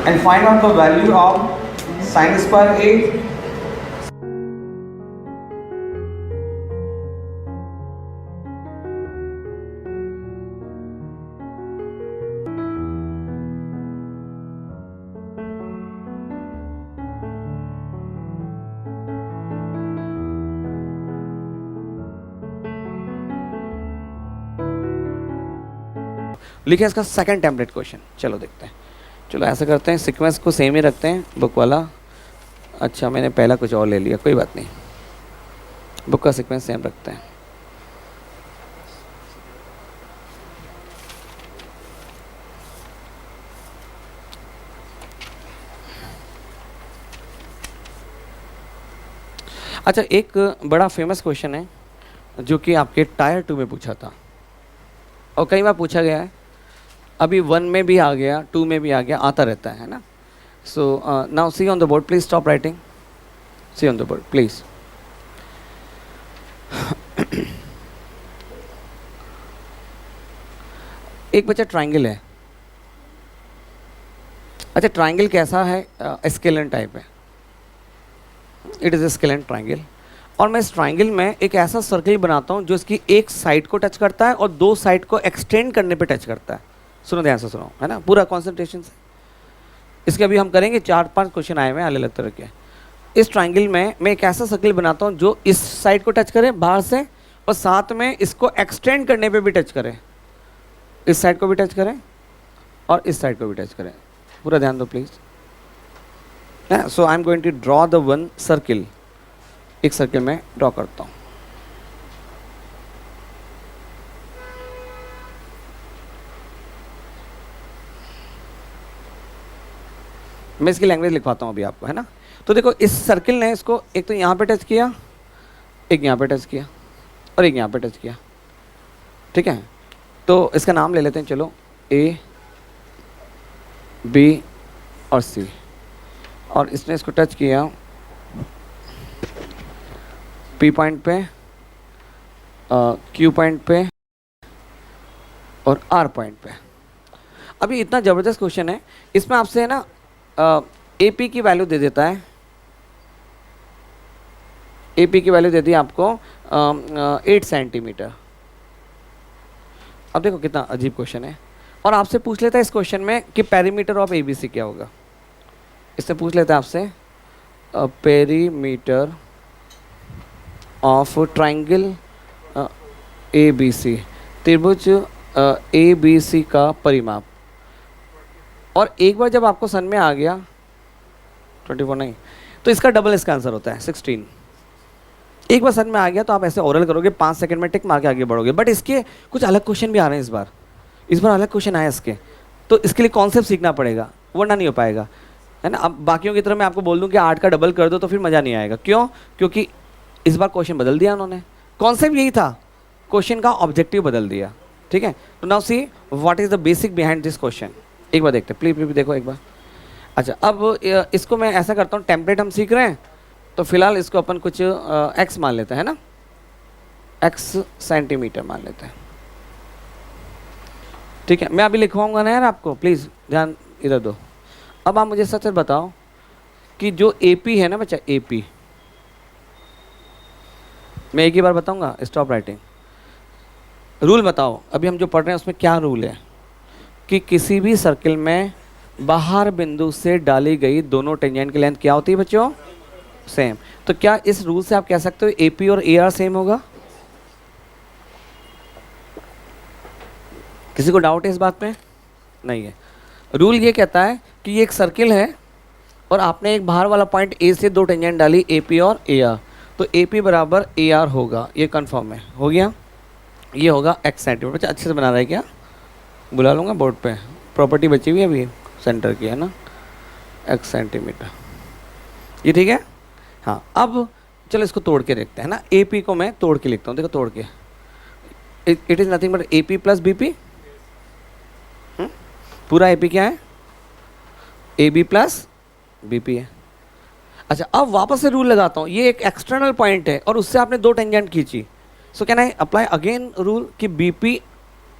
and find out the value of sin square A. लिखे इसका second template question. चलो देखते हैं। चलो ऐसा करते हैं, सीक्वेंस को सेम ही रखते हैं बुक वाला। अच्छा मैंने पहला कुछ और ले लिया, कोई बात नहीं, बुक का सीक्वेंस सेम रखते हैं। अच्छा एक बड़ा फेमस क्वेश्चन है जो कि आपके टायर 2 में पूछा था और कई बार पूछा गया है, अभी 1 में भी आ गया, 2 में भी आ गया, आता रहता है ना। So now see on the board, please stop writing, see on the board please. एक बच्चा ट्राइंगल है। अच्छा ट्राइंगल कैसा है? स्केलन टाइप है, it is a scalene triangle. और मैं इस ट्राइंगल में एक ऐसा सर्कल बनाता हूँ जो इसकी एक साइड को टच करता है और 2 साइड को एक्सटेंड करने पे टच करता है। सुनो ध्यान से सुनो, है ना, पूरा कॉन्सेंट्रेशन से। इसके अभी हम करेंगे 4-5 क्वेश्चन आए हुए हैं अलग अलग तरह के। इस ट्राइंगल में मैं एक ऐसा सर्कल बनाता हूँ जो इस साइड को टच करे बाहर से और साथ में इसको एक्सटेंड करने पे भी टच करे, इस साइड को भी टच करें और इस साइड को भी टच करें। पूरा ध्यान दो please. So I am going to draw the one circle. एक सर्किल में ड्रॉ करता हूँ। मैं इसकी लैंग्वेज लिखवाता हूँ अभी आपको, है ना। तो देखो इस सर्किल ने इसको एक तो यहाँ पे टच किया, एक यहाँ पे टच किया और एक यहाँ पे टच किया, ठीक है। तो इसका नाम ले लेते हैं, चलो ए बी और सी। और इसने इसको टच किया पी पॉइंट पे, क्यू पॉइंट पे और आर पॉइंट पे। अभी इतना ज़बरदस्त क्वेश्चन है, इसमें आपसे है ना ए पी की वैल्यू दे देता है। ए पी की वैल्यू दे दी आपको 8 सेंटीमीटर। अब देखो कितना अजीब क्वेश्चन है। और आपसे पूछ लेता है इस क्वेश्चन में कि perimeter of A B C क्या होगा। इससे पूछ लेता है आपसे perimeter of triangle A B C, त्रिभुज ए बी सी का परिमाप। और एक बार जब आपको सन में आ गया 24 नहीं, तो इसका डबल इसका आंसर होता है 16। एक बार सन में आ गया तो आप ऐसे ओरल करोगे, 5 सेकंड में टिक मार के आगे बढ़ोगे। बट इसके कुछ अलग क्वेश्चन भी आ रहे हैं इस बार अलग क्वेश्चन आया इसके, तो इसके लिए कॉन्सेप्ट सीखना पड़ेगा वरना नहीं हो पाएगा, है ना। अब बाकियों की तरह मैं आपको बोल दूं कि 8 का डबल कर दो तो फिर मज़ा नहीं आएगा। क्यों? क्योंकि इस बार क्वेश्चन बदल दिया उन्होंने, कॉन्सेप्ट यही था, क्वेश्चन का ऑब्जेक्टिव बदल दिया, ठीक है। तो now see what is the basic behind this question. एक बार देखते हैं, प्लीज देखो एक बार। अच्छा अब इसको मैं ऐसा करता हूँ, टेम्पलेट हम सीख रहे हैं तो फिलहाल इसको अपन कुछ एक्स मान लेते हैं ना, एक्स सेंटीमीटर मान लेते हैं, ठीक है। मैं अभी लिखवाऊंगा ना यार आपको, प्लीज़ ध्यान इधर दो। अब आप मुझे सच बताओ कि जो AP है ना बच्चा, AP, मैं एक ही बार बताऊंगा, स्टॉप राइटिंग। रूल बताओ अभी हम जो पढ़ रहे हैं उसमें क्या रूल है कि किसी भी सर्किल में बाहर बिंदु से डाली गई दोनों टेंजेंट की लेंथ क्या होती है बच्चों? सेम। तो क्या इस रूल से आप कह सकते हो AP और AR सेम होगा? किसी को डाउट है इस बात में? नहीं है। रूल ये कहता है कि ये एक सर्किल है और आपने एक बाहर वाला पॉइंट A से 2 टेंजेंट डाली AP और AR, तो AP बराबर AR होगा, ये कंफर्म है, हो गया। ये होगा x सेंटीमीटर। बच्चा अच्छे से बना रहा है क्या? बुला लूँगा बोर्ड पे, प्रॉपर्टी बची हुई है अभी सेंटर की, है ना, x सेंटीमीटर, ये ठीक है। हाँ अब चलो इसको तोड़ के देखते हैं ना। AP को मैं तोड़ के लिखता हूँ, देखो तोड़ के, it is nothing but AP plus BP। पूरा AP क्या है? AB प्लस BP है। अच्छा अब वापस से रूल लगाता हूँ, ये एक एक्सटर्नल पॉइंट है और उससे आपने 2 टेंजेंट खींची, so can I apply again rule कि BP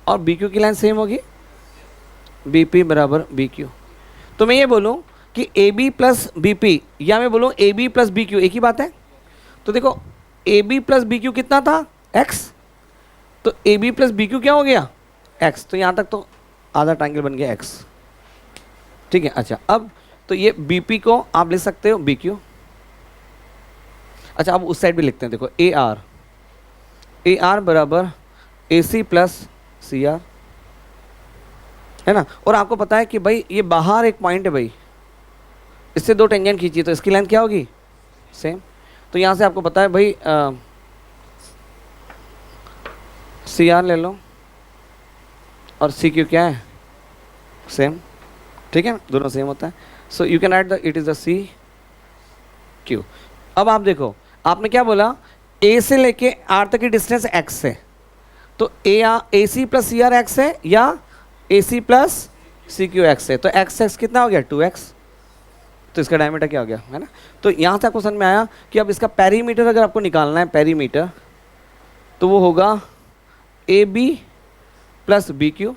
और BQ की लाइन सेम होगी, BP बराबर BQ। तो मैं ये बोलूँ कि A B plus B P, या मैं बोलूँ A B plus B Q, एक ही बात है। तो देखो A B plus B Q कितना था, एक्स, तो A B plus B Q क्या हो गया, एक्स। तो यहाँ तक तो आधा ट्रायंगल बन गया एक्स, ठीक है। अच्छा, अब तो ये बी पी को आप लिख सकते हो बी क्यू। अच्छा, अब उस साइड भी लिखते हैं, देखो ए आर बराबर ए सी प्लस सी आर, है ना। और आपको पता है कि भाई ये बाहर एक पॉइंट है भाई, इससे दो टेंजेंट खींचिए तो इसकी लेंथ क्या होगी, सेम। तो यहाँ से आपको पता है भाई सी आर ले लो और सी क्यू क्या है, सेम, ठीक है, दोनों सेम होता है। So you can write the it is the C Q. अब आप देखो, आपने क्या बोला, ए से लेके आर तक की डिस्टेंस एक्स है, तो A C plus C R X है या A C plus C Q X है। तो एक्स एक्स कितना हो गया, 2x, तो इसका डायमीटर क्या हो गया, है ना। तो यहाँ से आपको समझ में आया कि अब इसका पेरीमीटर अगर आपको निकालना है, पेरीमीटर, तो वो होगा A B plus B Q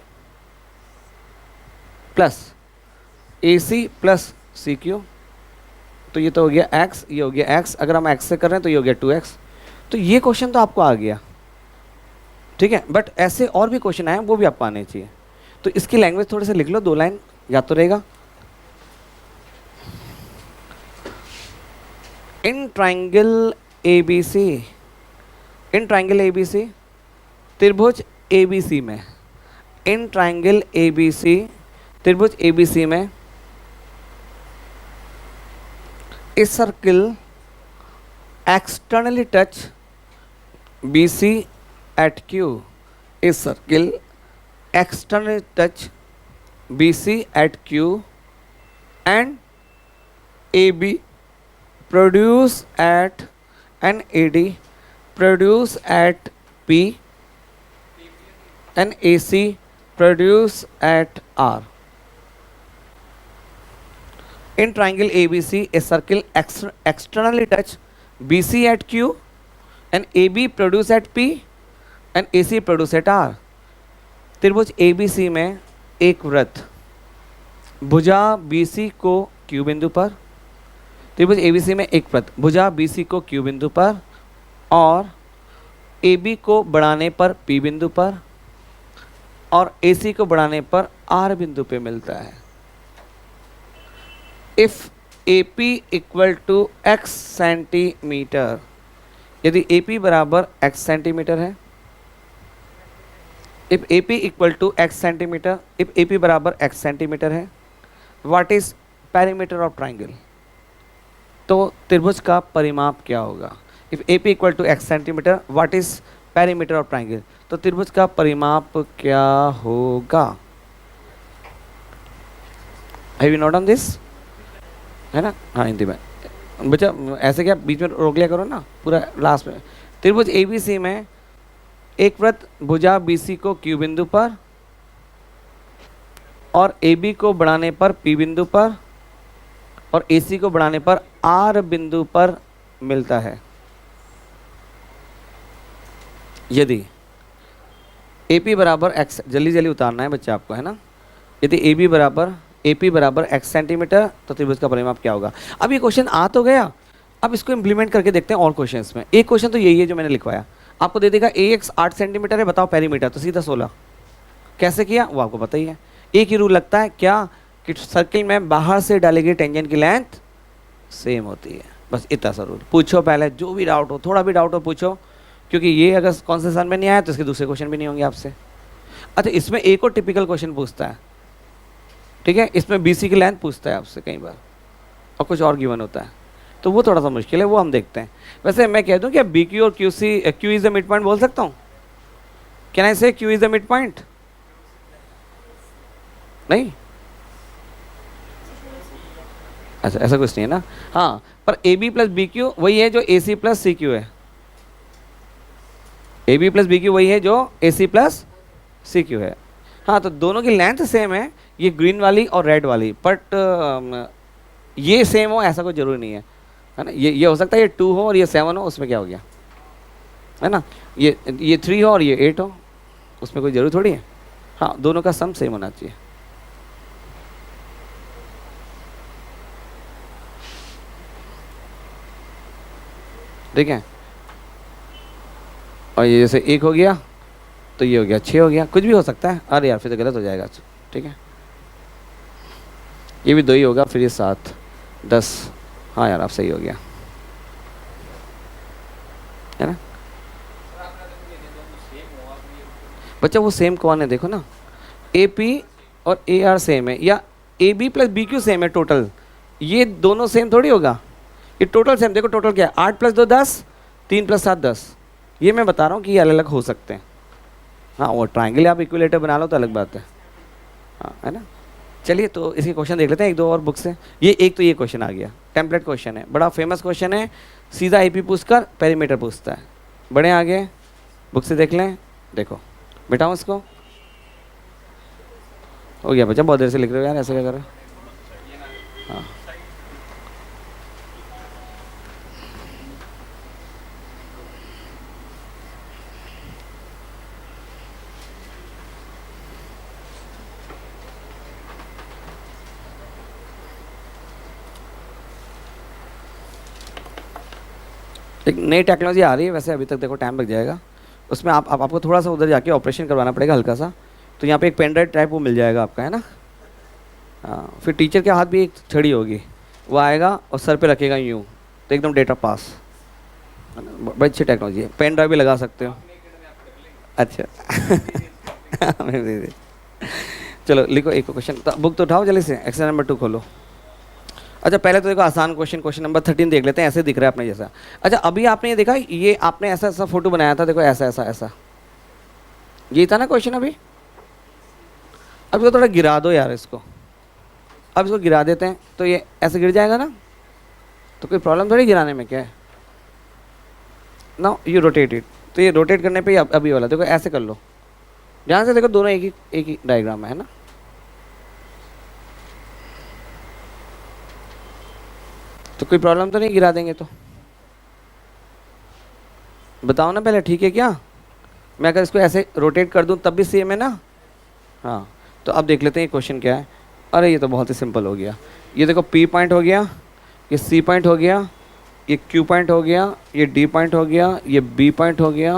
plus A C plus C Q. तो ये तो हो गया x, ये हो गया x, अगर हम x से कर रहे हैं तो ये हो गया 2x। तो ये क्वेश्चन तो आपको आ गया, ठीक है। बट ऐसे और भी क्वेश्चन आए, वो भी आपको आने चाहिए। तो इसकी लैंग्वेज थोड़े से लिख लो, 2 लाइन याद तो रहेगा। In triangle ABC, in triangle ABC, त्रिभुज ABC में, इन ट्राइंगल ABC, त्रिभुज ABC में, a circle externally touch BC at Q, a circle externally touch BC at Q and AB produce at and AD produce at P and AC produce at R. In triangle ABC, a circle externally touch BC at Q and AB produce at P and AC produce at R. त्रिभुज ABC में एक वृत्त, भुजा BC को Q बिंदु पर, त्रिभुज ABC में एक वृत्त, भुजा BC को Q बिंदु पर और AB को बढ़ाने पर P बिंदु पर और AC को बढ़ाने पर R बिंदु पे मिलता है। If AP equal to x centimetre, यदि AP बराबर x सेंटीमीटर है, if AP equal to x centimetre, if AP बराबर x सेंटीमीटर है, what is perimeter of triangle. तो त्रिभुज का परिमाप क्या होगा। If AP equal to x centimetre, what is perimeter of triangle. तो त्रिभुज का परिमाप क्या होगा। Have you note on this, है ना। हाँ, हिंदी में बच्चा ऐसे क्या बीच में रोक लिया करो ना, पूरा लास्ट में। त्रिभुज ABC में एक वृत्त, भुजा BC को Q बिंदु पर और AB को बढ़ाने पर P बिंदु पर और AC को बढ़ाने पर R बिंदु पर मिलता है। यदि AP बराबर x, जल्दी जल्दी उतारना है बच्चा आपको, है ना। यदि AP बराबर x सेंटीमीटर, तो त्रिभुज का परिमाप क्या होगा। अब ये क्वेश्चन आ तो गया, अब इसको इम्प्लीमेंट करके देखते हैं और क्वेश्चंस में। एक क्वेश्चन तो यही है जो मैंने लिखवाया, आपको दे देगा AX 8 सेंटीमीटर है, बताओ पेरीमीटर, तो सीधा 16। कैसे किया वो आपको पता ही है। एक ही रूल लगता है क्या, कि सर्किल में बाहर से डाली गई टेंजेंट की लेंथ सेम होती है, बस इतना सा रूल। पूछो पहले, जो भी डाउट हो, थोड़ा भी डाउट हो पूछो, क्योंकि ये अगर कॉन्सेप्शन में नहीं आया तो इसके दूसरे क्वेश्चन भी नहीं होंगे आपसे। अच्छा, इसमें एक और टिपिकल क्वेश्चन पूछता है, ठीक है, इसमें BC की लेंथ पूछता है आपसे कई बार और कुछ और गिवन होता है, तो वो थोड़ा सा मुश्किल है, वो हम देखते हैं। वैसे मैं कह दूं कि BQ और Q is the mid point बोल सकता हूँ। कैन आई से Q is the mid point. नहीं, अच्छा ऐसा कुछ नहीं है ना। हाँ, पर AB प्लस BQ वही है जो AC प्लस CQ है। AB प्लस BQ वही है जो AC प्लस CQ है। हाँ, तो दोनों की लेंथ सेम है, ये ग्रीन वाली और रेड वाली, बट ये सेम हो ऐसा कोई जरूरी नहीं है ना। ये हो सकता है ये 2 हो और ये 7 हो, उसमें क्या हो गया, है ना। ये 3 हो और ये 8 हो, उसमें कोई जरूरी थोड़ी है। हाँ, दोनों का सम सेम होना चाहिए। ठीक है, और ये जैसे 1 हो गया तो ये हो गया 6 हो गया, कुछ भी हो सकता है। अरे यार फिर तो गलत हो जाएगा। ठीक है, ये भी 2 ही होगा, फिर ये 7 10। हाँ यार आप सही हो गया, है ना बच्चा? वो सेम कौन है देखो ना, AP और AR सेम है, या AB प्लस BQ सेम है टोटल, ये दोनों सेम थोड़ी होगा। ये टोटल सेम, देखो टोटल क्या है, 8 + 2 10, 3 + 7 10। ये मैं बता रहा हूँ कि ये अलग अलग हो सकते हैं। हाँ, वो ट्राइंगल आप इक्विलेटर बना लो तो अलग बात है। हाँ, है ना। चलिए तो इसके क्वेश्चन देख लेते हैं 1-2 और बुक से। ये एक तो ये क्वेश्चन आ गया, टेम्पलेट क्वेश्चन है, बड़ा फेमस क्वेश्चन है, सीधा IP पूछकर पेरीमीटर पूछता है। बड़े आगे बुक से देख लें, देखो बिठाओ इसको। हो गया बच्चा, बहुत देर से लिख रहे हो यार, ऐसे क्या कर रहे हो। हाँ, एक नई टेक्नोलॉजी आ रही है वैसे, अभी तक देखो टाइम लग जाएगा उसमें। आपको थोड़ा सा उधर जाके ऑपरेशन करवाना पड़ेगा हल्का सा। तो यहाँ पे एक पेन ड्राइव टाइप वो मिल जाएगा आपका, है ना। हाँ, फिर टीचर के हाथ भी एक छड़ी होगी, वो आएगा और सर पे रखेगा यूँ, तो एकदम डेटा पास। बड़ी अच्छी टेक्नोलॉजी है, पेन ड्राइव भी लगा सकते हो। अच्छा चलो लिखो एक क्वेश्चन, तो बुक तो उठाओ जल्दी से, एक्सरसाइज नंबर 2 खोलो। अच्छा पहले तो देखो आसान क्वेश्चन, क्वेश्चन नंबर 13 देख लेते हैं, ऐसे दिख रहा है अपने जैसा। अच्छा अभी आपने ये देखा, ये आपने ऐसा ऐसा फोटो बनाया था, देखो ऐसा ऐसा ऐसा, ये था ना क्वेश्चन अभी। अब इसको थोड़ा गिरा दो यार इसको, अब इसको गिरा देते हैं तो ये ऐसे गिर जाएगा ना, तो कोई प्रॉब्लम थोड़ी गिराने में, क्या है ना। यू रोटेट इट, तो ये रोटेट करने पे अभी वाला देखो ऐसे कर लो, ध्यान से देखो, दोनों एक ही डायग्राम है ना। तो कोई प्रॉब्लम तो नहीं गिरा देंगे तो, बताओ ना पहले, ठीक है क्या। मैं अगर इसको ऐसे रोटेट कर दूं तब भी सेम है ना। हाँ, तो अब देख लेते हैं ये क्वेश्चन क्या है। अरे ये तो बहुत ही सिंपल हो गया, ये देखो P पॉइंट हो गया, ये C पॉइंट हो गया, ये Q पॉइंट हो गया, ये D पॉइंट हो गया, ये B पॉइंट हो गया,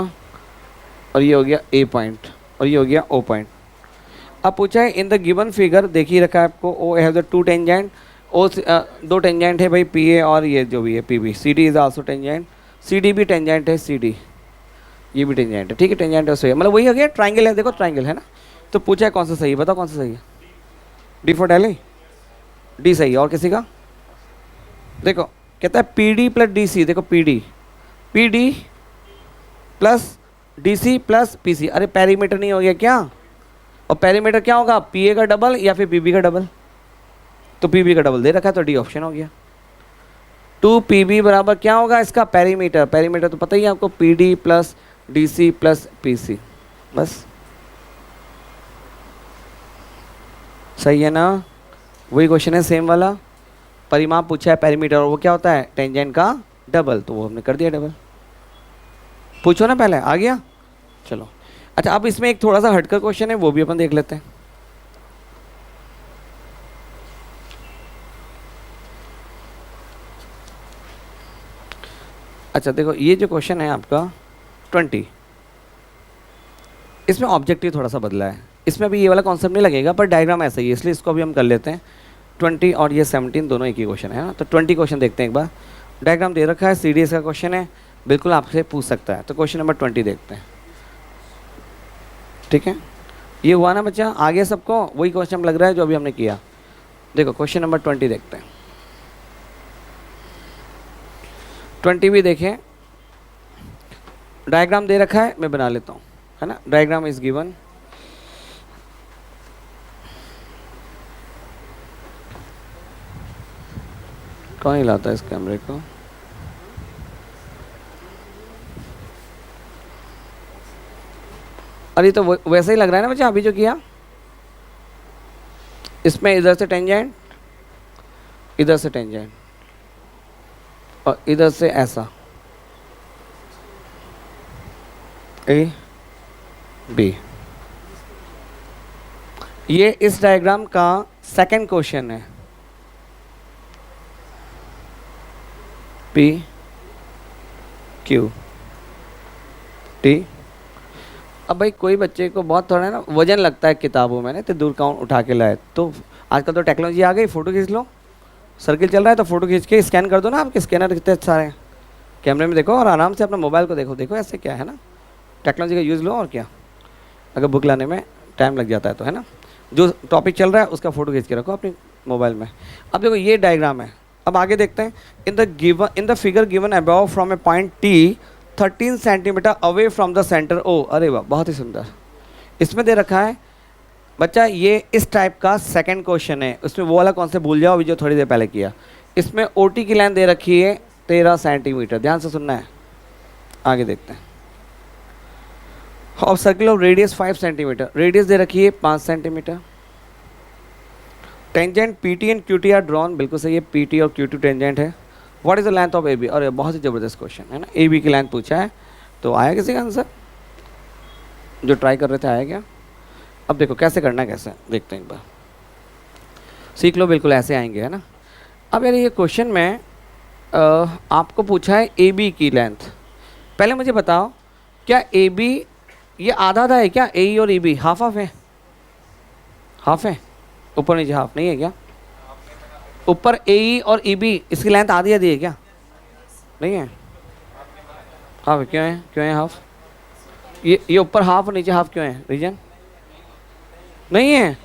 और ये हो गया A पॉइंट, और ये हो गया O पॉइंट। अब पूछा है इन द गिवन फिगर, देख ही रखा है आपको, O have the 2 tangent, O 2 tangent है भाई PA, और ये जो भी है PB, CD is also tangent, CD भी टेंजेंट है, CD ये भी टेंजेंट है, ठीक है, टेंजेंट है सही, मतलब वही हो गया, ट्राइंगल है, देखो ट्राइंगल है ना। तो पूछा है कौन सा सही है, बताओ कौन सा सही है। D फॉर डेली, D सही है, और किसी का देखो, कहता है PD + DC, देखो PD plus DC plus PC, अरे पेरीमीटर नहीं हो गया क्या। और पेरीमीटर क्या होगा, PA का डबल या फिर PB का डबल, तो PB का डबल दे रखा है, तो D ऑप्शन हो गया। 2PB बराबर क्या होगा इसका, पेरीमीटर, पेरीमीटर तो पता ही है आपको, PD + DC + PC, बस सही है ना। वही क्वेश्चन है सेम वाला, परिमाप पूछा है पेरीमीटर, और वो क्या होता है, टेंजेंट का डबल, तो वो हमने कर दिया डबल। पूछो ना पहले, आ गया। चलो अच्छा, अब इसमें एक थोड़ा सा हटकर क्वेश्चन है, वो भी अपन देख लेते हैं। अच्छा देखो, ये जो क्वेश्चन है आपका 20, इसमें ऑब्जेक्टिव थोड़ा सा बदला है, इसमें अभी ये वाला कॉन्सेप्ट नहीं लगेगा, पर डायग्राम ऐसा ही है, इसलिए इसको अभी हम कर लेते हैं। 20 और ये 17 दोनों एक ही क्वेश्चन है ना। तो 20 क्वेश्चन देखते हैं एक बार, डायग्राम दे रखा है, CDS का क्वेश्चन है, बिल्कुल आपसे पूछ सकता है। तो क्वेश्चन नंबर 20 देखते हैं, ठीक है। ये हुआ ना बच्चा, आ गया सबको, वही क्वेश्चन लग रहा है जो अभी हमने किया। देखो क्वेश्चन नंबर 20 देखते हैं। 20 भी देखें, डायग्राम दे रखा है, मैं बना लेता हूँ, है ना। डायग्राम इज गिवन, कौन हिलाता है इस कैमरे को। अरे तो वैसा ही लग रहा है ना बच्चा, अभी जो किया, इसमें इधर से टेंजेंट, इधर से टेंजेंट, और इधर से ऐसा AB। ये इस डायग्राम का सेकंड क्वेश्चन है। P Q T. अब भाई कोई बच्चे को बहुत थोड़ा है ना वजन लगता है किताबों में ना, तो दूर काउंट उठा के लाए। तो आजकल तो टेक्नोलॉजी आ गई, फ़ोटो खींच लो, सर्किल चल रहा है तो फ़ोटो खींच के स्कैन कर दो ना। आपके स्कैनर कितने सारे हैं, कैमरे में देखो और आराम से अपना मोबाइल को देखो। देखो ऐसे क्या है ना, टेक्नोलॉजी का यूज़ लो और क्या। अगर बुक लाने में टाइम लग जाता है तो है ना, जो टॉपिक चल रहा है उसका फ़ोटो खींच के रखो अपने मोबाइल में। अब देखो ये डायग्राम है। अब आगे देखते हैं। In the figure given above from a point T 13 centimetre away from the centre O. अरे वाह, बहुत ही सुंदर। इसमें दे रखा है बच्चा, ये इस टाइप का सेकंड क्वेश्चन है। उसमें वो वाला कौन से भूल जाओ अभी जो थोड़ी देर पहले किया। इसमें ओ टी की लाइन दे रखी है 13 सेंटीमीटर, ध्यान से सुनना है। आगे देखते हैं। Of circle of radius 5 centimetre, radius दे रखी है 5 centimetre. Tangent P T and Q T are drawn, बिल्कुल सही है, पी टी और क्यू टी टेंजेंट है। What is the length of A B, और बहुत ही ज़बरदस्त क्वेश्चन है ना। ए बी की लेंथ पूछा है, तो आया किसी का आंसर? जो ट्राई कर रहे थे आया क्या? अब देखो कैसे करना है, कैसे देखते हैं एक बार, सीख लो। बिल्कुल ऐसे आएंगे है ना। अब यार ये क्वेश्चन में आपको पूछा है ए बी की लेंथ। पहले मुझे बताओ, क्या ए बी ये आधा आधा है क्या? ए और ए बी हाफ हाफ है? हाफ है, ऊपर नीचे हाफ नहीं है क्या? ऊपर ए और ई बी इसकी लेंथ आधी आधी है क्या? नहीं है, हाफ। क्यों है, क्यों है हाफ? ये ऊपर हाफ और नीचे हाफ क्यों है? रीजन नहीं है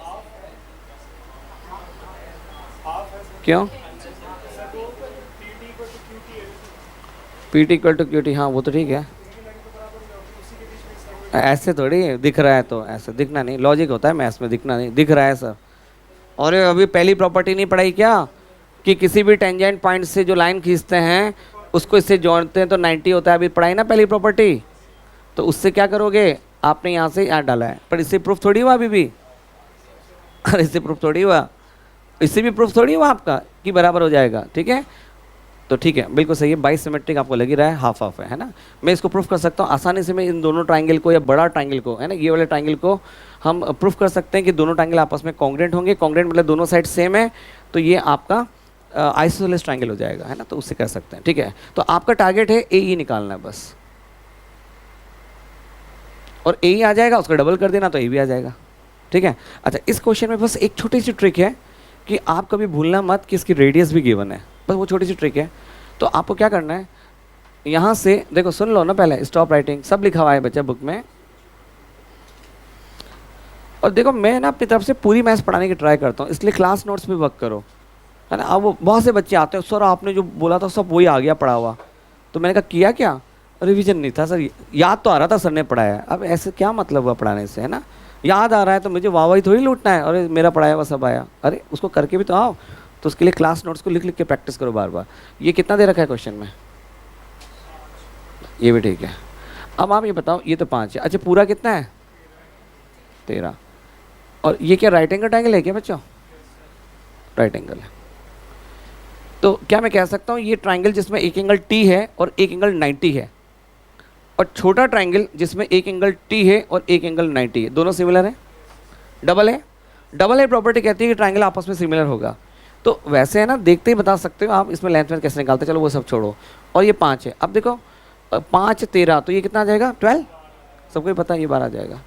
क्यों? P T equal to Q T, हाँ वो तो ठीक है। ऐसे थोड़ी दिख रहा है, तो ऐसे दिखना नहीं, लॉजिक होता है मैथ्स में, दिखना नहीं, दिख रहा है सर। और अभी पहली प्रॉपर्टी नहीं पढ़ाई क्या, कि किसी भी टेंजेंट पॉइंट से जो लाइन खींचते हैं उसको इससे जोड़ते हैं तो 90 होता है। अभी पढ़ाई ना पहली प्रॉपर्टी, तो उससे क्या करोगे, आपने यहाँ से यहाँ डाला है, पर इससे प्रूफ थोड़ी हुआ अभी भी। अरे इससे प्रूफ थोड़ी हुआ, इससे भी प्रूफ थोड़ी हुआ आपका कि बराबर हो जाएगा। ठीक है, तो ठीक है, बिल्कुल सही है। बाई सिमेट्रिक आपको लग ही रहा है, हाफ हाफ है ना। मैं इसको प्रूफ कर सकता हूँ आसानी से। मैं इन दोनों ट्राइंगल को या बड़ा ट्राइंगल को है ना, ये वाले ट्राइंगल को हम प्रूफ कर सकते हैं कि दोनों ट्राइंगल आपस में कॉन्ग्रेंट होंगे। कॉन्ग्रेंट मतलब दोनों साइड सेम है, तो ये आपका आइसोसेलेस ट्राइंगल हो जाएगा है ना, तो उससे कर सकते हैं। ठीक है, तो आपका टारगेट है ए ई निकालना है बस, और ए ई आ जाएगा, उसका डबल कर देना तो ए भी आ जाएगा। ठीक है, अच्छा इस क्वेश्चन में बस एक छोटी सी ट्रिक है कि आप कभी भूलना मत कि इसकी रेडियस भी गिवन है, बस वो छोटी सी ट्रिक है। तो आपको क्या करना है, यहाँ से देखो, सुन लो ना, पहले स्टॉप राइटिंग सब लिखा हुआ है बच्चा बुक में। और देखो मैं ना अपनी तरफ से पूरी मैथ्स पढ़ाने की ट्राई करता हूँ, इसलिए क्लास नोट्स पे वर्क करो है ना। अब वो बहुत से बच्चे आते हैं, सर आपने जो बोला था सब वही आ गया पढ़ा हुआ। तो मैंने कहा किया क्या? रिवीजन नहीं था सर, याद तो आ रहा था सर ने पढ़ाया। अब ऐसे क्या मतलब हुआ पढ़ाने से है ना, याद आ रहा है तो मुझे वाह थोड़ी लूटना है, और मेरा पढ़ाया हुआ सब आया। अरे उसको करके भी तो आओ, तो उसके लिए क्लास नोट्स को लिख लिख के प्रैक्टिस करो बार बार। ये कितना दे रखा है क्वेश्चन में? ये भी ठीक है। अब आप ये बताओ, ये तो 5 है, अच्छा पूरा कितना है? 13। और ये क्या राइट एंगल ट्रायंगल है क्या बच्चों? राइट एंगल है। तो क्या मैं कह सकता हूँ ये ट्रायंगल जिसमें एक एंगल टी है और एक एंगल 90 है, और छोटा ट्रायंगल जिसमें एक एंगल टी है और एक एंगल 90 है, दोनों सिमिलर है? डबल है? डबल है प्रॉपर्टी कहती है कि ट्रायंगल आपस में सिमिलर होगा। तो वैसे है ना, देखते ही बता सकते हो आप इसमें लेंथ में कैसे निकालते हैं। चलो वो सब छोड़ो, और ये 5 है। अब देखो 5 13, तो ये कितना आ जाएगा? 12। सबको ही पता है ये 12 आ जाएगा।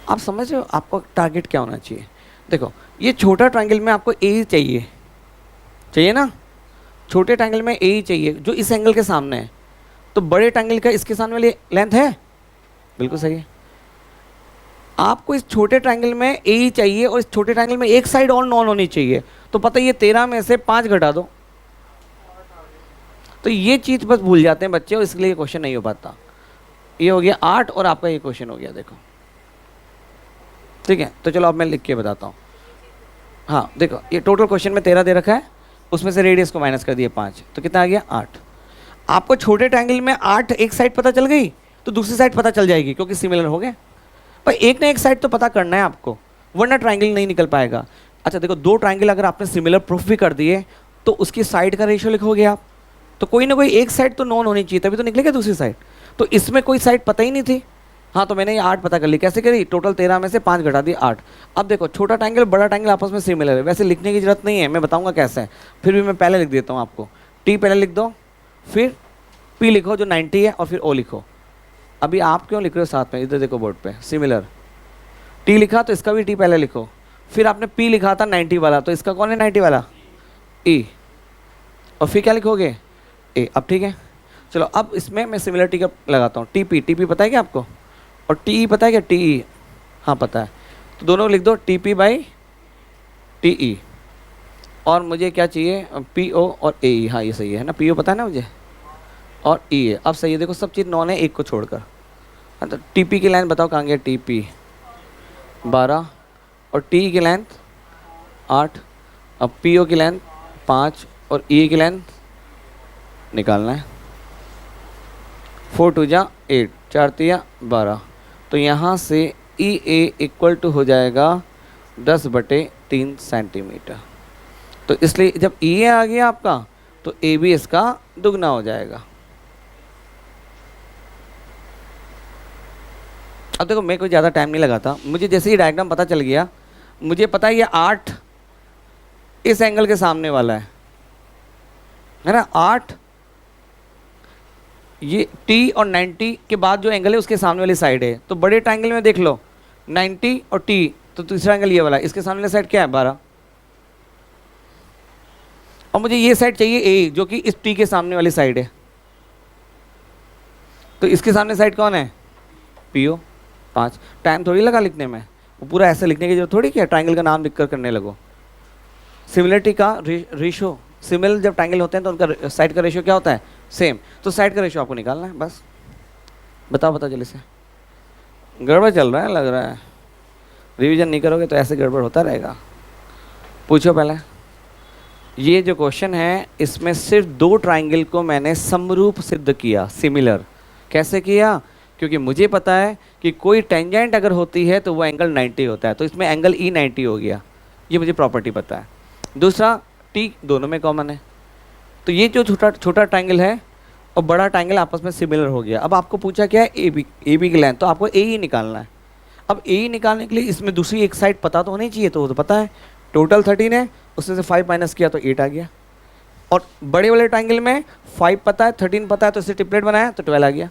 आप समझ रहे हो आपको टारगेट क्या होना चाहिए? देखो ये छोटा ट्रायंगल में आपको ए चाहिए, चाहिए ना, छोटे ट्रायंगल में ए चाहिए जो इस एंगल के सामने है। तो बड़े ट्रायंगल का इसके सामने वाली लेंथ है, बिल्कुल सही है। आपको इस छोटे ट्रायंगल में ए ही चाहिए, और इस छोटे ट्रायंगल में एक साइड और नॉन होनी चाहिए। तो पता है ये 13 में से 5 घटा दो, तो ये चीज़ बस भूल जाते हैं बच्चे, और इसलिए क्वेश्चन नहीं हो पाता। ये हो गया 8 और आपका ये क्वेश्चन हो गया, देखो ठीक है। तो चलो अब मैं लिख के बताता हूँ। हाँ देखो, ये टोटल क्वेश्चन में 13 दे रखा है, उसमें से रेडियस को माइनस कर दिया 5, तो कितना आ गया? 8। आपको छोटे ट्रायंगल में 8 एक साइड पता चल गई, तो दूसरी साइड पता चल जाएगी क्योंकि सिमिलर हो गए। पर एक ना एक साइड तो पता करना है आपको, वरना ट्रायंगल नहीं निकल पाएगा। अच्छा देखो, 2 ट्रायंगल अगर आपने सिमिलर प्रूफ भी कर दिए तो उसकी साइड का रेशियो लिखोगे आप, तो कोई ना कोई एक साइड तो नॉन होनी चाहिए, तभी तो निकलेगा दूसरी साइड। तो इसमें कोई साइड पता ही नहीं थी, हाँ, तो मैंने ये 8 पता कर ली। कैसे करी? टोटल 13 में से 5 घटा दिए 8। अब देखो छोटा ट्रायंगल बड़ा ट्रायंगल आपस में सिमिलर है, वैसे लिखने की जरूरत नहीं है, मैं बताऊंगा कैसे है। फिर भी मैं पहले लिख देता हूँ आपको। टी पहले लिख दो, फिर पी लिखो जो 90 है, और फिर ओ लिखो। अभी आप क्यों लिख रहे हो साथ में? इधर देखो बोर्ड पे, सिमिलर। टी लिखा तो इसका भी टी पहले लिखो। फिर आपने पी लिखा था 90 वाला, तो इसका कौन है 90 वाला? ई। और फिर क्या लिखोगे? ए। अब ठीक है, चलो अब इसमें मैं सिमिलरिटी का लगाता हूँ। टी पी, टी पी पता है क्या आपको? और टी ई पता है क्या? टी ई, हाँ पता है। तो दोनों लिख दो, T P by T E. और मुझे क्या चाहिए? पी ओ और ए ई। हाँ ये सही है ना, पी ओ पता है ना मुझे, और ई है। अब सही है, देखो सब चीज़ नॉन है, एक को छोड़कर। हाँ, तो टी पी की लाइन बताओ कहाँ गया? टी पी 12, और टी की लेंथ 8, अब पी ओ की लेंथ 5, और ई की लेंथ निकालना है। 4 2 जा 8, 4 3 12। तो यहाँ से ई ए इक्वल टू हो जाएगा 10/3 सेंटीमीटर। तो इसलिए जब ई ए आ गया आपका, तो ए भी इसका दुगना हो जाएगा। अब देखो मैं कोई ज़्यादा टाइम नहीं लगाता, मुझे जैसे ही डायग्राम पता चल गया, मुझे पता है ये 8 इस एंगल के सामने वाला है ना, 8 ये टी और 90 के बाद जो एंगल है उसके सामने वाली साइड है। तो बड़े ट्रायंगल में देख लो 90 और टी, तो तीसरा एंगल ये वाला है, इसके सामने वाली साइड क्या है? 12। और मुझे ये साइड चाहिए ए, जो कि इस टी के सामने वाली साइड है। तो इसके सामने साइड कौन है? P O 5। टाइम थोड़ी लगा लिखने में, वो पूरा ऐसे लिखने की जरूरत थोड़ी क्या, ट्रायंगल का नाम लिखकर करने लगो। सिमिलरिटी का रेशो, सिमिलर जब ट्रायंगल होते हैं तो उनका साइड का रेशो क्या होता है? सेम। तो साइड का रेशो आपको निकालना है बस। बताओ जल्दी से। गड़बड़ चल रहा है लग रहा है, रिवीजन नहीं करोगे तो ऐसे गड़बड़ होता रहेगा। पूछो पहले। ये जो क्वेश्चन है इसमें सिर्फ 2 ट्रायंगल को मैंने समरूप सिद्ध किया, सिमिलर। कैसे किया? क्योंकि मुझे पता है कि कोई टेंजेंट अगर होती है तो वो एंगल 90 होता है, तो इसमें एंगल ई 90 हो गया, ये मुझे प्रॉपर्टी पता है। दूसरा, टी दोनों में कॉमन है, तो ये जो छोटा ट्रायंगल है और बड़ा ट्रायंगल आपस में सिमिलर हो गया। अब आपको पूछा क्या है? ए बी की लेंथ, तो आपको ए ही निकालना है। अब ए ही निकालने के लिए इसमें दूसरी एक साइड पता तो होनी चाहिए, तो वो तो पता है, टोटल 13 है, उसमें से 5 माइनस किया तो 8 आ गया। और बड़े वाले ट्रायंगल में 5 पता है, 13 पता है, तो इससे ट्रिपलेट बनाया तो 12 आ गया।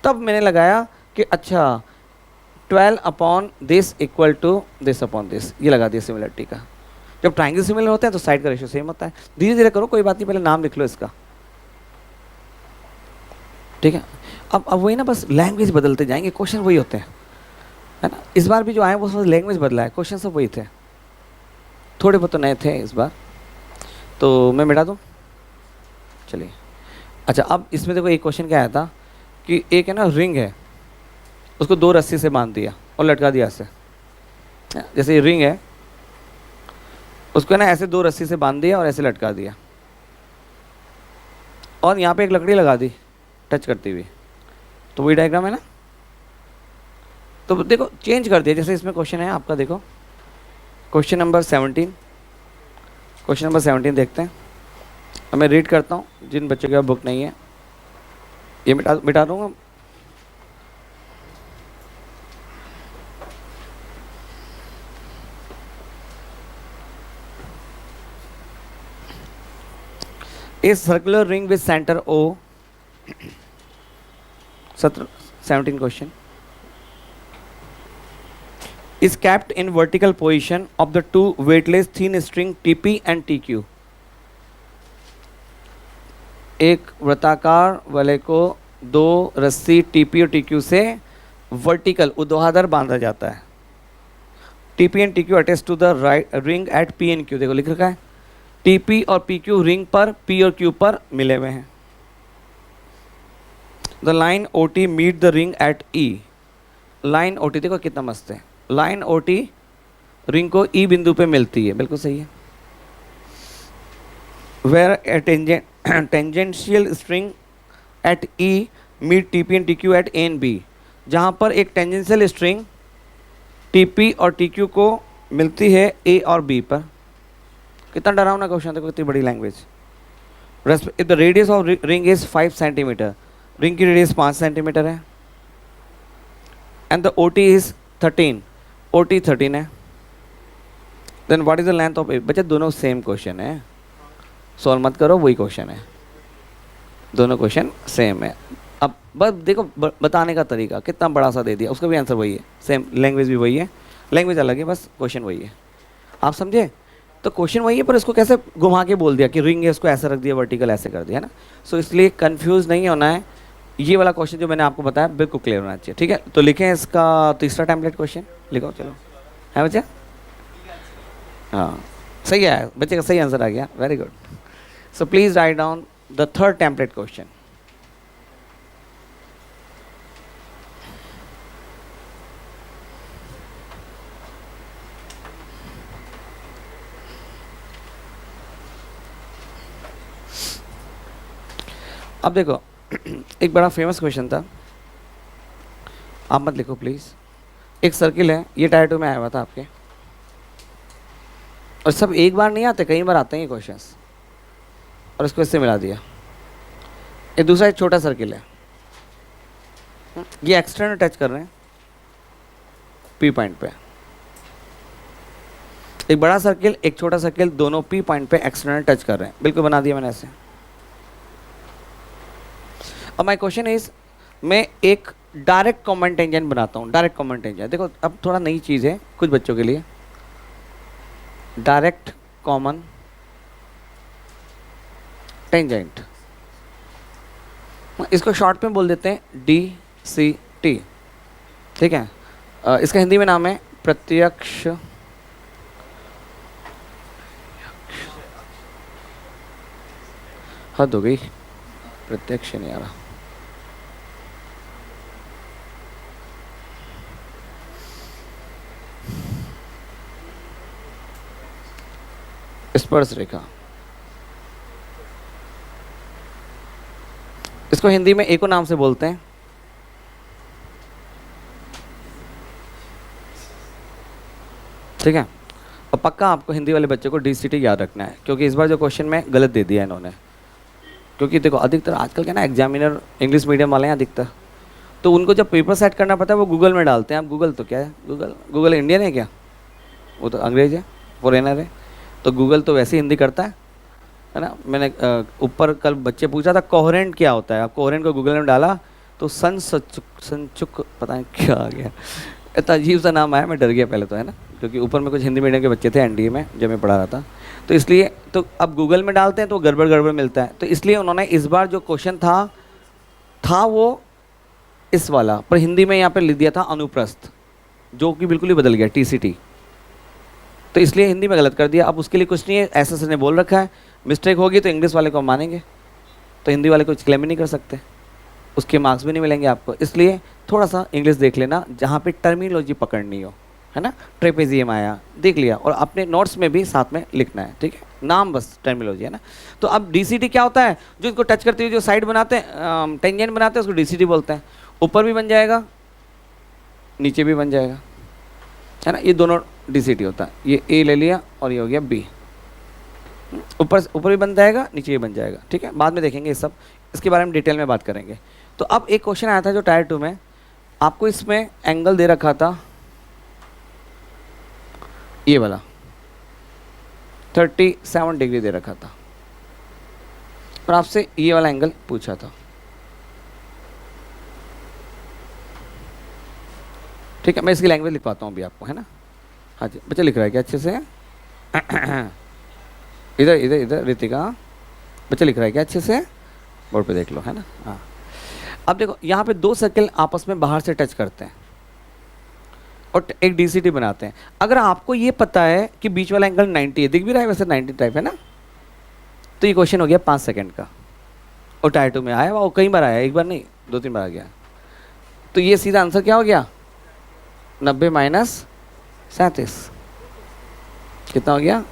तब मैंने लगाया कि अच्छा 12 upon this equal to this upon this, ये लगा दिया सिमिलरिटी का। जब ट्रायंगल सिमिलर होते हैं तो साइड का रेशियो सेम होता है। धीरे धीरे करो, कोई बात नहीं, पहले नाम लिख लो इसका, ठीक है। अब वही ना, बस लैंग्वेज बदलते जाएंगे, क्वेश्चन वही होते हैं, है ना। इस बार भी जो आए वो लैंग्वेज बदला है, क्वेश्चन सब वही थे, थोड़े बहुत तो नए थे इस बार। तो मैं मिटा दूँ, चलिए। अच्छा, अब इसमें देखो एक क्वेश्चन क्या आया था कि एक है ना रिंग है, उसको 2 रस्सी से बांध दिया और लटका दिया ऐसे। जैसे ये रिंग है, उसको ना ऐसे 2 रस्सी से बांध दिया और ऐसे लटका दिया, और यहाँ पे एक लकड़ी लगा दी टच करती हुई, तो वही डायग्राम है ना। तो देखो चेंज कर दिया, जैसे इसमें क्वेश्चन है आपका, देखो क्वेश्चन नंबर 17, क्वेश्चन नंबर 17 देखते हैं। अब मैं रीड करता हूँ, जिन बच्चों के पास बुक नहीं है ये मिटा दूँगा। A circular ring with center O, 17 question, is kept in vertical position of the 2 weightless thin string TP and TQ. एक वृत्ताकार वलय को 2 रस्सी TP और TQ से वर्टिकल ऊर्ध्वाधर बांधा जाता है। TP and TQ attached to the ring at P and Q, देखो लिख रखा है TP और PQ रिंग पर P और Q पर मिले हुए हैं। The line OT meet the ring at E, line OT देखो कितना मस्त है, लाइन OT रिंग को E बिंदु पे मिलती है, बिल्कुल सही है। Where a tangential string at E meet TP and TQ at A and B, जहाँ पर एक टेंजेंशियल स्ट्रिंग TP और TQ को मिलती है A और B पर। कितना डरावना क्वेश्चन, देखो कितनी बड़ी language. If the radius of ring is 5 centimetre, ring की रेडियस 5 सेंटीमीटर है, and the OT is 13, OT 13 है, then what is the length of A? बच्चे दोनों सेम क्वेश्चन है, सॉल्व मत करो, वही क्वेश्चन है, दोनों क्वेश्चन सेम है। अब बस देखो बताने का तरीका, कितना बड़ा सा दे दिया, उसका भी आंसर वही है, सेम लैंग्वेज भी वही है, लैंग्वेज अलग है, बस क्वेश्चन वही है। आप समझे? तो क्वेश्चन वही है, पर इसको कैसे घुमा के बोल दिया कि रिंग है, इसको ऐसे रख दिया, वर्टिकल ऐसे कर दिया, है ना। सो इसलिए कंफ्यूज नहीं होना है, ये वाला क्वेश्चन जो मैंने आपको बताया बिल्कुल क्लियर होना चाहिए, ठीक है। तो लिखें इसका तीसरा टेम्पलेट क्वेश्चन, लिखो चलो, है बच्चा? हाँ सही है, बच्चे का सही आंसर आ गया, very good. So please write down the third template question. अब देखो एक बड़ा फेमस क्वेश्चन था, आप मत लिखो प्लीज। एक सर्किल है, ये टायर 2 में आया हुआ था आपके, और सब एक बार नहीं आते, कई बार आते हैं ये क्वेश्चंस, और इसको इससे मिला दिया। ये दूसरा एक छोटा सर्किल है, ये एक्सटर्नल टच कर रहे हैं P पॉइंट पे। एक बड़ा सर्किल, एक छोटा सर्किल, दोनों P पॉइंट पे एक्सटर्नल टच कर रहे हैं, बिल्कुल बना दिया मैंने ऐसे। अब माय क्वेश्चन इज, मैं एक डायरेक्ट कॉमन टेंजेंट बनाता हूँ, डायरेक्ट कॉमन टेंजेंट। देखो अब थोड़ा नई चीज़ है कुछ बच्चों के लिए, डायरेक्ट कॉमन टेंजेंट, इसको शॉर्ट में बोल देते हैं DCT, ठीक है। इसका हिंदी में नाम है प्रत्यक्ष हद हो गई, प्रत्यक्ष नहीं आ रहा, स्पर्श रेखा। इसको हिंदी में एको नाम से बोलते हैं, ठीक है। और पक्का आपको हिंदी वाले बच्चे को DCT याद रखना है, क्योंकि इस बार जो क्वेश्चन में गलत दे दिया इन्होंने, क्योंकि देखो अधिकतर आजकल क्या ना एग्जामिनर इंग्लिश मीडियम वाले हैं अधिकतर, तो उनको जब पेपर सेट करना पड़ता है वो गूगल में डालते हैं। अब गूगल तो क्या है, गूगल इंडियन है क्या? वो तो अंग्रेज है, फॉरेनर है, तो गूगल तो वैसे हिंदी करता है ना। मैंने ऊपर कल बच्चे पूछा था कोहेरेंट क्या होता है, आप कोहेरेंट को गूगल में डाला तो संचुक पता नहीं क्या आ गया, इतना अजीब सा नाम आया, मैं डर गया पहले तो, है ना, क्योंकि ऊपर में कुछ हिंदी मीडियम के बच्चे थे NDA में जब मैं पढ़ा रहा था, तो इसलिए तो अब गूगल में डालते हैं तो गड़बड़ मिलता है, तो इसलिए उन्होंने इस बार जो क्वेश्चन था वो इस वाला, पर हिंदी में यहाँ पर लिख दिया था अनुप्रस्थ, जो कि बिल्कुल ही बदल गया TCT, तो इसलिए हिंदी में गलत कर दिया। अब उसके लिए कुछ नहीं है, ऐसा सर ने बोल रखा है, मिस्टेक होगी तो इंग्लिश वाले को मानेंगे, तो हिंदी वाले को क्लेम ही नहीं कर सकते, उसके मार्क्स भी नहीं मिलेंगे आपको। इसलिए थोड़ा सा इंग्लिश देख लेना जहाँ पे टर्मिनोलॉजी पकड़नी हो, है ना। ट्रेपेजियम आया देख लिया, और अपने नोट्स में भी साथ में लिखना है, ठीक है, नाम बस टर्मिनोलॉजी, है ना। तो अब DCT क्या होता है, जो इसको टच करते हुए जो साइड बनाते हैं, टेंजेंट बनाते हैं, उसको DCT बोलते हैं। ऊपर भी बन जाएगा, नीचे भी बन जाएगा, है ना, ये दोनों DCT होता है। ये A ले लिया और ये हो गया B, ऊपर भी बन जाएगा, नीचे भी बन जाएगा, ठीक है। बाद में देखेंगे ये सब, इसके बारे में डिटेल में बात करेंगे। तो अब एक क्वेश्चन आया था जो टायर 2 में, आपको इसमें एंगल दे रखा था ये वाला 37 डिग्री दे रखा था, और आपसे ये वाला एंगल पूछा था, ठीक है। मैं इसकी लैंग्वेज लिखवाता हूँ अभी आपको, है ना। हाँ जी, बच्चा लिख रहा है क्या अच्छे से? इधर रितिका, बच्चा लिख रहा है क्या अच्छे से? बोर्ड पे देख लो, है ना। हाँ, अब देखो यहाँ पे दो सर्किल आपस में बाहर से टच करते हैं और एक DCT बनाते हैं। अगर आपको ये पता है कि बीच वाला एंगल 90 है, दिख भी रहा है वैसे 90 टाइप, है ना, तो ये क्वेश्चन हो गया 5 सेकंड का, और टायर 2 में आया वो कई बार आया, एक बार नहीं 2-3 बार आ गया। तो ये सीधा आंसर क्या हो गया, 90 माइनस 37 कितना हो गया,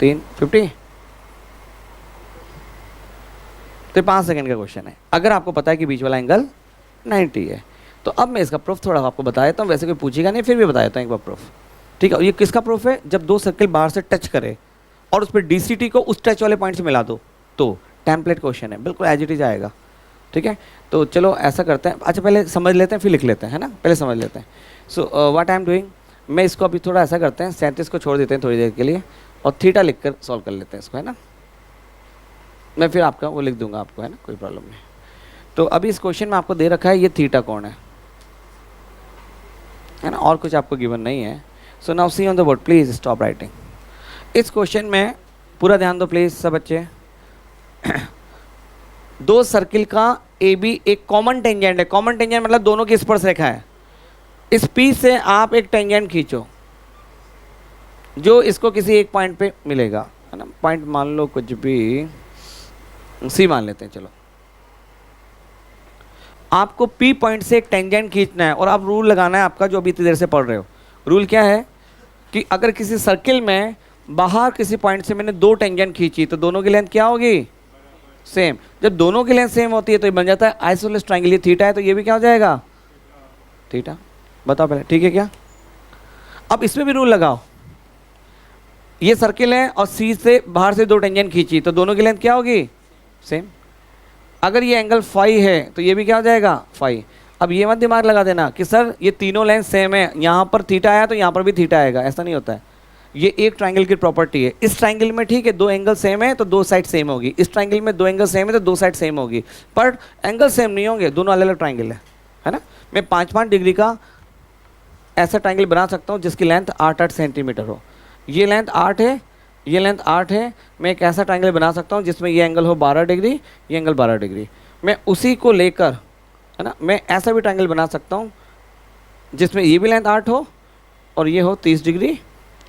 350। तो 5 सेकंड का क्वेश्चन है, अगर आपको पता है कि बीच वाला एंगल 90 है। तो अब मैं इसका प्रूफ थोड़ा आपको बता देता हूँ, वैसे कोई पूछेगा नहीं, फिर भी बता देता हूँ एक बार प्रूफ, ठीक है। और ये किसका प्रूफ है, जब दो सर्किल बाहर से टच करे और उस पर DCT को उस टच वाले पॉइंट से मिला दो, तो टेम्पलेट क्वेश्चन है, बिल्कुल एज इट इज आएगा। ठीक है, तो चलो ऐसा करते हैं, अच्छा पहले समझ लेते हैं फिर लिख लेते हैं, है ना, पहले समझ लेते हैं। So what I am doing, मैं इसको अभी थोड़ा ऐसा करते हैं, 37 को छोड़ देते हैं थोड़ी देर के लिए और थीटा लिख कर सॉल्व कर लेते हैं इसको, है ना। मैं फिर आपका वो लिख दूंगा आपको, है ना, कोई प्रॉब्लम नहीं। तो अभी इस क्वेश्चन में आपको दे रखा है ये थीटा कौन है ना, और कुछ आपको गिवन नहीं है। सो now see on the board, please stop writing. इस क्वेश्चन में पूरा ध्यान दो प्लीज सब बच्चे। दो सर्किल का ए बी एक कॉमन टेंजेंट है, कॉमन टेंजेंट मतलब दोनों की स्पर्श रेखा है। इस पी से आप एक टेंजेंट खींचो जो इसको किसी एक पॉइंट पे मिलेगा, है ना, पॉइंट मान लो कुछ भी, सी मान लेते हैं चलो। आपको पी पॉइंट से एक टेंजेंट खींचना है और आप रूल लगाना है आपका जो अभी इतनी देर से पढ़ रहे हो। रूल क्या है कि अगर किसी सर्किल में बाहर किसी पॉइंट से मैंने दो टेंजेंट खींची तो दोनों की लेंथ क्या होगी, सेम। जब दोनों की लेंथ सेम होती है तो ये बन जाता है आइसोसेलेस ट्रायंगल। ये थीटा है तो ये भी क्या हो जाएगा, थीटा। बताओ पहले, ठीक है क्या। अब इसमें भी रूल लगाओ, ये सर्किल है और सी से बाहर से दो टेंजेंट खींची तो दोनों की लेंथ क्या होगी, सेम। अगर ये एंगल फाई है तो ये भी क्या हो जाएगा, फाई। अब ये मत दिमाग लगा देना कि सर ये तीनों लेंथ सेम है, यहाँ पर थीटा आया तो यहाँ पर भी थीटा आएगा, ऐसा नहीं होता है। ये एक ट्रायंगल की प्रॉपर्टी है। इस ट्रायंगल में ठीक है दो एंगल सेम है तो दो साइड सेम होगी, इस ट्रायंगल में दो एंगल सेम है तो दो साइड सेम होगी, पर एंगल सेम नहीं होंगे, दोनों अलग अलग ट्रायंगल है ना। मैं 5-5 डिग्री का ऐसा ट्रायंगल बना सकता हूँ जिसकी लेंथ 8-8 सेंटीमीटर हो। ये लेंथ 8 है, ये लेंथ 8 है। मैं एक ऐसा ट्रायंगल बना सकता हूँ जिसमें ये एंगल हो 12 डिग्री, ये एंगल 12 डिग्री। मैं उसी को लेकर, है ना, मैं ऐसा भी ट्रायंगल बना सकता हूँ जिसमें ये भी लेंथ 8 हो और ये हो 30 डिग्री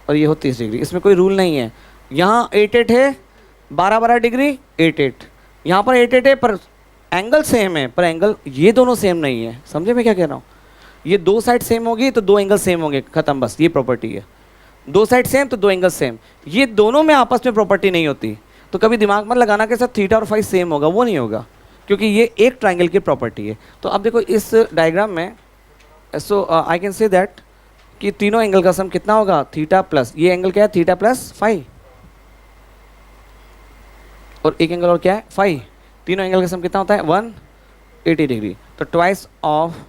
और ये हो 30 डिग्री। इसमें कोई रूल नहीं है। यहाँ 8-8 है, 12-12 डिग्री, 8-8। यहाँ पर 8-8 है पर एंगल सेम है, पर एंगल ये दोनों सेम नहीं है। समझे मैं क्या कह रहा हूँ। ये दो साइड सेम होगी तो दो एंगल सेम होंगे, खत्म, बस ये प्रॉपर्टी है। दो साइड सेम तो दो एंगल सेम। ये दोनों में आपस में प्रॉपर्टी नहीं होती, तो कभी दिमाग मत लगाना कि सर थीटा और फाई सेम होगा, वो नहीं होगा, क्योंकि ये एक ट्रायंगल की प्रॉपर्टी है। तो अब देखो इस डायग्राम में, सो आई कैन से दैट कि तीनों एंगल का सम कितना होगा, थीटा प्लस ये एंगल क्या है, थीटा प्लस फाई, और एक एंगल और क्या है, फाई। तीनों एंगल का सम कितना होता है, 180 डिग्री। तो twice of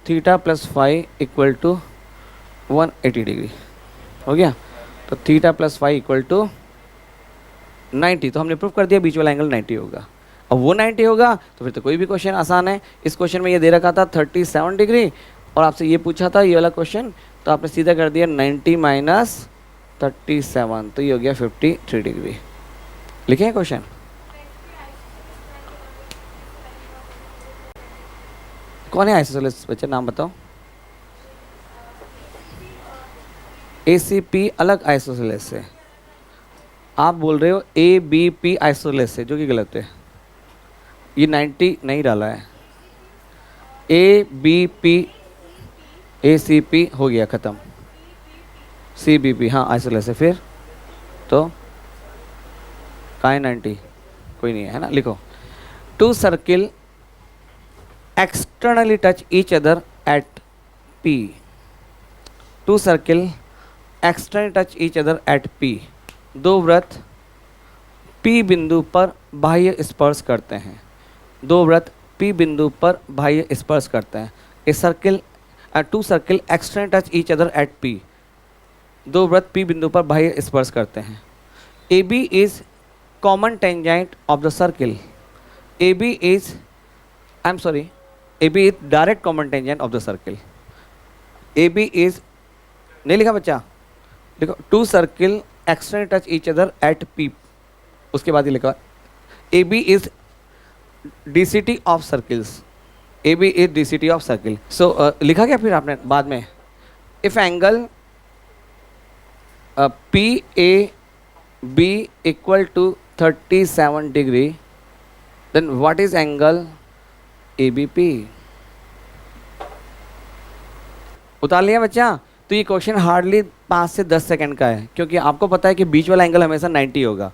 theta plus phi equal to 180 degree हो गया। तो theta plus phi equal to 90। तो हमने प्रूव कर दिया बीच वाला एंगल 90 होगा। अब वो 90 होगा तो फिर तो कोई भी क्वेश्चन आसान है। इस क्वेश्चन में ये दे रखा था 37 डिग्री और आपसे ये पूछा था ये वाला क्वेश्चन, तो आपने सीधा कर दिया 90 माइनस 37, तो ये हो गया 53 डिग्री। लिखे क्वेश्चन। कौन है आइसोसेलेस बच्चे, नाम बताओ। ACP अलग आइसोसेलेस है। आप बोल रहे हो ABP आइसोसेलेस है, जो कि गलत है। ये 90 नहीं डाला है। ABP ACP हो गया ख़त्म। CBP हाँ आइसोसेलेस है। फिर तो कहाँ है 90, कोई नहीं है ना। लिखो, two circle externally touch each other at P. Two circle externally touch each other at P. दो वृत्त P बिंदु पर बाह्य स्पर्श करते हैं। दो वृत्त P बिंदु पर बाह्य स्पर्श करते हैं। A circle two circle externally touch each other at P. दो वृत्त P बिंदु पर बाह्य स्पर्श करते हैं। AB is common tangent of the circle. AB is, I'm sorry, AB is direct common tangent of the circle. AB is, नहीं लिखा बच्चा, देखो, two circle externally touch each other at P, उसके बाद ही लिखा AB is DCT of circles. AB is DCT of circle. So लिखा क्या फिर आपने बाद में, if angle PAB equal to 37 degree, then what is angle ABP? उतार लिया बच्चा। तो ये क्वेश्चन हार्डली 5 से 10 सेकंड का है, क्योंकि आपको पता है कि बीच वाला एंगल हमेशा 90 होगा।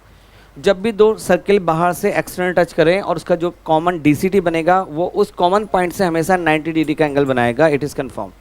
जब भी दो सर्किल बाहर से एक्सटर्नल टच करें और उसका जो कॉमन DCT बनेगा वो उस कॉमन पॉइंट से हमेशा 90 डिग्री का एंगल बनाएगा। It is confirm.